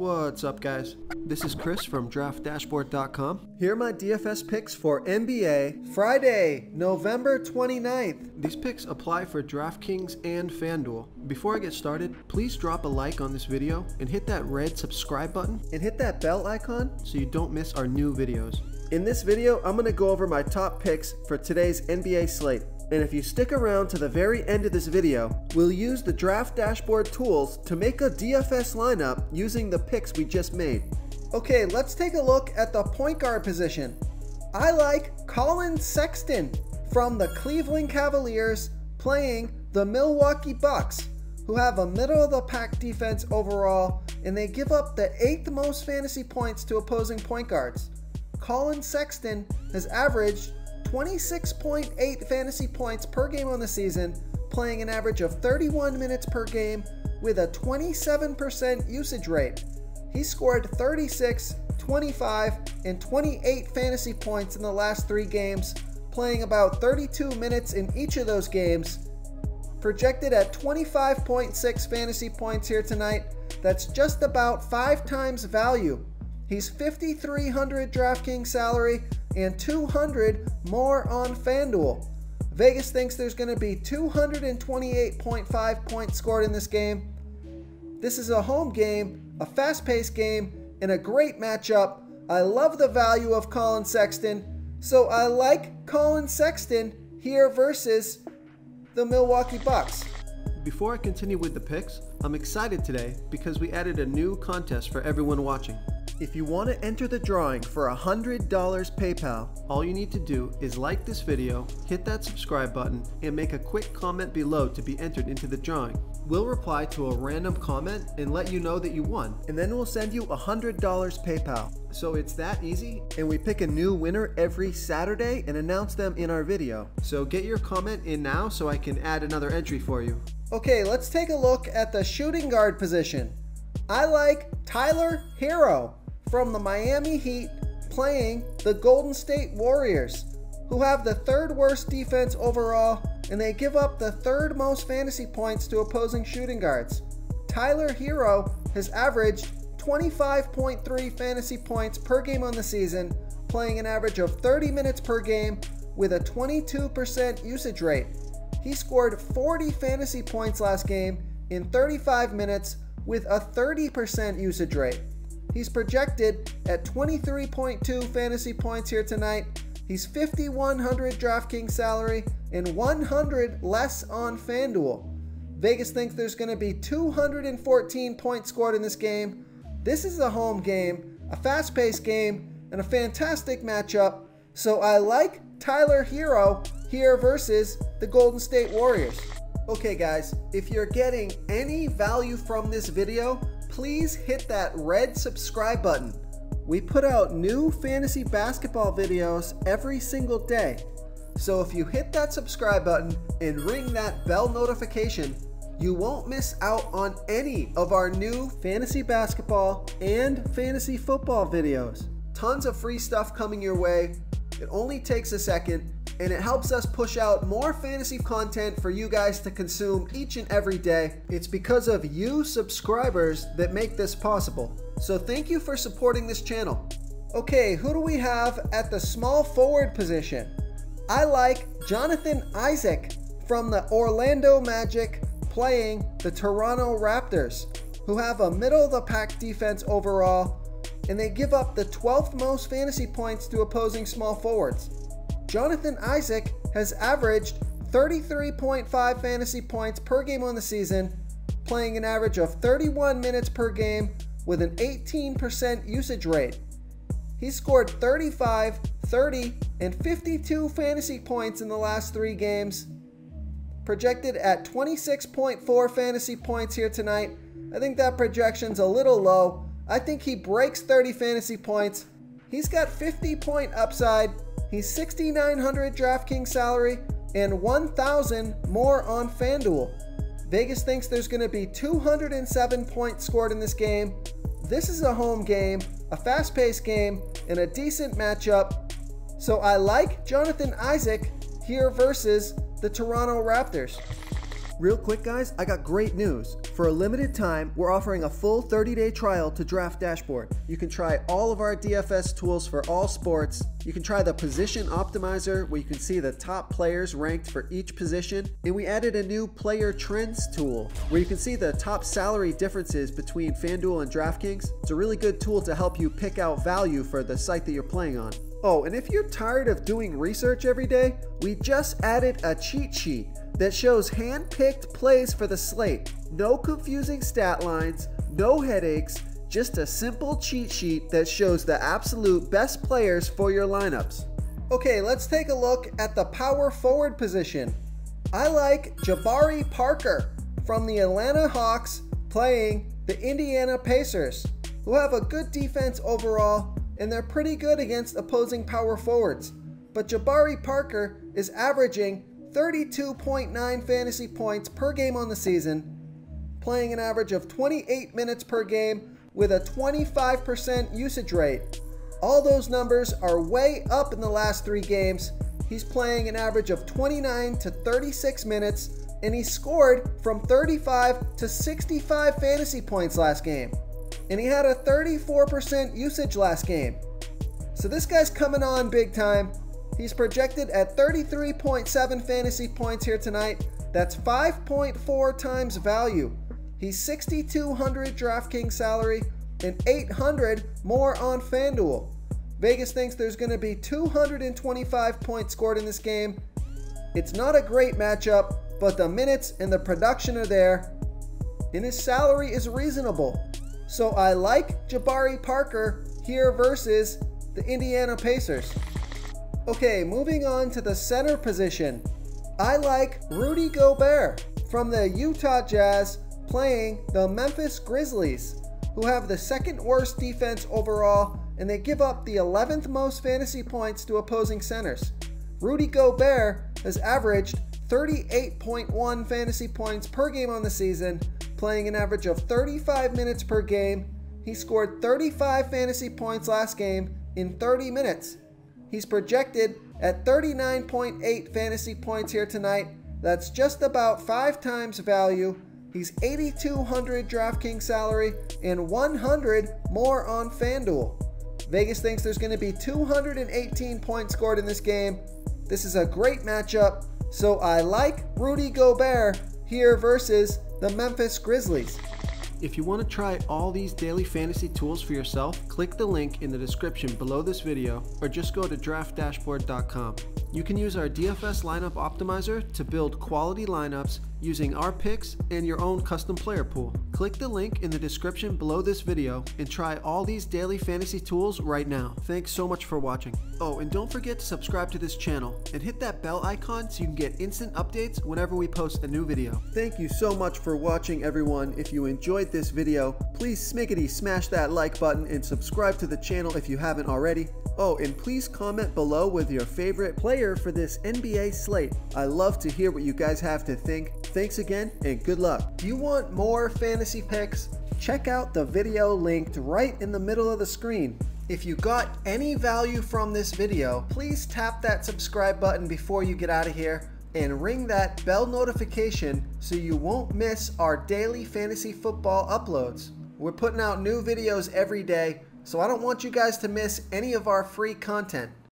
What's up, guys? This is Chris from DraftDashboard.com. Here are my DFS picks for NBA Friday, November 29th. These picks apply for DraftKings and FanDuel. Before I get started, please drop a like on this video and hit that red subscribe button and hit that bell icon so you don't miss our new videos. In this video, I'm going to go over my top picks for today's NBA slate. And if you stick around to the very end of this video, we'll use the Draft Dashboard tools to make a DFS lineup using the picks we just made. Okay, let's take a look at the point guard position. I like Collin Sexton from the Cleveland Cavaliers playing the Milwaukee Bucks, who have a middle-of-the-pack defense overall, and they give up the 8th most fantasy points to opposing point guards. Collin Sexton has averaged 26.8 fantasy points per game on the season, playing an average of 31 minutes per game with a 27% usage rate. He scored 36, 25, and 28 fantasy points in the last 3 games, playing about 32 minutes in each of those games. Projected at 25.6 fantasy points here tonight, that's just about 5 times value. He's $5,300 DraftKings salary and $200 more on FanDuel. Vegas thinks there's going to be 228.5 points scored in this game. This is a home game, a fast-paced game, and a great matchup. I love the value of Collin Sexton, so I like Collin Sexton here versus the Milwaukee Bucks. Before I continue with the picks, I'm excited today because we added a new contest for everyone watching. If you want to enter the drawing for $100 PayPal, all you need to do is like this video, hit that subscribe button, and make a quick comment below to be entered into the drawing. We'll reply to a random comment and let you know that you won, and then we'll send you $100 PayPal. So it's that easy, and we pick a new winner every Saturday and announce them in our video. So get your comment in now so I can add another entry for you. Okay, let's take a look at the shooting guard position. I like Tyler Herro from the Miami Heat playing the Golden State Warriors, who have the 3rd worst defense overall, and they give up the 3rd most fantasy points to opposing shooting guards. Tyler Herro has averaged 25.3 fantasy points per game on the season, playing an average of 30 minutes per game with a 22% usage rate. He scored 40 fantasy points last game in 35 minutes with a 30% usage rate. He's projected at 23.2 fantasy points here tonight. He's $5,100 DraftKings salary and $100 less on FanDuel. Vegas thinks there's going to be 214 points scored in this game. This is a home game, a fast-paced game, and a fantastic matchup. So I like Tyler Herro here versus the Golden State Warriors. Okay guys, if you're getting any value from this video, please hit that red subscribe button. We put out new fantasy basketball videos every single day. So if you hit that subscribe button and ring that bell notification, you won't miss out on any of our new fantasy basketball and fantasy football videos. Tons of free stuff coming your way. It only takes a second, and it helps us push out more fantasy content for you guys to consume each and every day. It's because of you subscribers that make this possible. So thank you for supporting this channel. Okay, who do we have at the small forward position? I like Jonathan Isaac from the Orlando Magic playing the Toronto Raptors, who have a middle-of-the-pack defense overall, and they give up the 12th most fantasy points to opposing small forwards. Jonathan Isaac has averaged 33.5 fantasy points per game on the season, playing an average of 31 minutes per game with an 18% usage rate. He scored 35, 30, and 52 fantasy points in the last 3 games. Projected at 26.4 fantasy points here tonight. I think that projection's a little low. I think he breaks 30 fantasy points. He's got 50-point upside. He's $6,900 DraftKings salary and $1,000 more on FanDuel. Vegas thinks there's going to be 207 points scored in this game. This is a home game, a fast-paced game, and a decent matchup. So I like Jonathan Isaac here versus the Toronto Raptors. Real quick guys, I got great news. For a limited time, we're offering a full 30-day trial to Draft Dashboard. You can try all of our DFS tools for all sports. You can try the position optimizer where you can see the top players ranked for each position. And we added a new player trends tool where you can see the top salary differences between FanDuel and DraftKings. It's a really good tool to help you pick out value for the site that you're playing on. Oh, and if you're tired of doing research every day, we just added a cheat sheet that shows hand-picked plays for the slate. No confusing stat lines, no headaches, just a simple cheat sheet that shows the absolute best players for your lineups. Okay, let's take a look at the power forward position. I like Jabari Parker from the Atlanta Hawks playing the Indiana Pacers, who have a good defense overall, and they're pretty good against opposing power forwards. But Jabari Parker is averaging 32.9 fantasy points per game on the season, playing an average of 28 minutes per game with a 25% usage rate. All those numbers are way up in the last 3 games. He's playing an average of 29 to 36 minutes, and he scored from 35 to 65 fantasy points last game. And he had a 34% usage last game. So this guy's coming on big time. He's projected at 33.7 fantasy points here tonight. That's 5.4 times value. He's 6,200 DraftKings salary and 800 more on FanDuel. Vegas thinks there's going to be 225 points scored in this game. It's not a great matchup, but the minutes and the production are there, and his salary is reasonable. So I like Jabari Parker here versus the Indiana Pacers. Okay, moving on to the center position. I like Rudy Gobert from the Utah Jazz playing the Memphis Grizzlies, who have the second worst defense overall, and they give up the 11th most fantasy points to opposing centers. Rudy Gobert has averaged 38.1 fantasy points per game on the season, playing an average of 35 minutes per game. He scored 35 fantasy points last game in 30 minutes. He's projected at 39.8 fantasy points here tonight. That's just about 5 times value. He's 8,200 DraftKings salary and 100 more on FanDuel. Vegas thinks there's going to be 218 points scored in this game. This is a great matchup, so I like Rudy Gobert here versus the Memphis Grizzlies. If you want to try all these daily fantasy tools for yourself, click the link in the description below this video or just go to draftdashboard.com. You can use our DFS lineup optimizer to build quality lineups using our picks and your own custom player pool. Click the link in the description below this video and try all these daily fantasy tools right now. Thanks so much for watching. Oh, and don't forget to subscribe to this channel and hit that bell icon so you can get instant updates whenever we post a new video. Thank you so much for watching, everyone. If you enjoyed this video, please smiggity smash that like button and subscribe to the channel if you haven't already. Oh, and please comment below with your favorite player for this NBA slate. I love to hear what you guys have to think. Thanks again and good luck. Do you want more fantasy picks? Check out the video linked right in the middle of the screen. If you got any value from this video, please tap that subscribe button before you get out of here and ring that bell notification so you won't miss our daily fantasy football uploads. We're putting out new videos every day, so I don't want you guys to miss any of our free content.